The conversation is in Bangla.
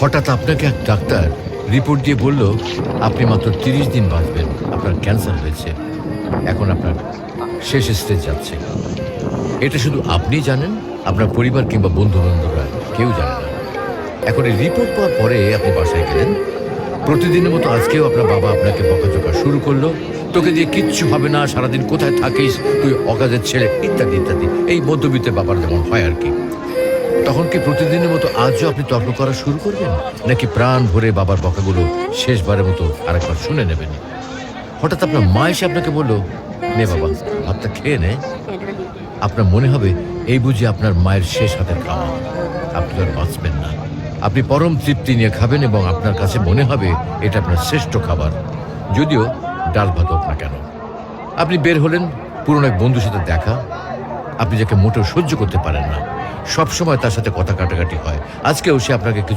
হঠাৎ আপনাকে এক ডাক্তার রিপোর্ট দিয়ে বলল আপনি মাত্র 30 দিন বাঁচবেন, আপনার ক্যান্সার হয়েছে, এখন আপনার শেষ স্টেজ যাচ্ছে। এটা শুধু আপনি জানেন, আপনার পরিবার কিংবা বন্ধু বান্ধবরা কেউ জানে না। এখন এই রিপোর্ট পাওয়ার পরে আপনি বাসায় গেলেন, প্রতিদিনের মতো আজকেও আপনার বাবা আপনাকে বকাঝকা শুরু করলো, তোকে দিয়ে কিচ্ছু হবে না, সারাদিন কোথায় থাকিস তুই, অকাজের ছেলে, ইত্যাদি ইত্যাদি। এই মধ্যবিত্তের বাবার যেমন হয় আর কি। তখন কি প্রতিদিনের মতো আজও আপনি তর্ক করা শুরু করবেন, নাকি প্রাণ ভরে বাবার বকাগুলো শেষবারের মতো আরেকবার শুনে নেবেন? হঠাৎ আপনার মা এসে আপনাকে বলল, নে বাবা ভাতটা খেয়ে নে। আপনার মনে হবে এই বুঝি আপনার মায়ের শেষ হাতের খাওয়া, আপনি আর বাঁচবেন না। আপনি পরম তৃপ্তি নিয়ে খাবেন এবং আপনার কাছে মনে হবে এটা আপনার শ্রেষ্ঠ খাবার, যদিও ডাল ভাত হোক না কেন। আপনি বের হলেন, পুরনো এক বন্ধুর সাথে দেখা, আপনি যাকে মোটেও সহ্য করতে পারেন না, সবসময় তার সাথে কথা কাটাকাটি হয়, আজকেও সে আপনাকে কিছু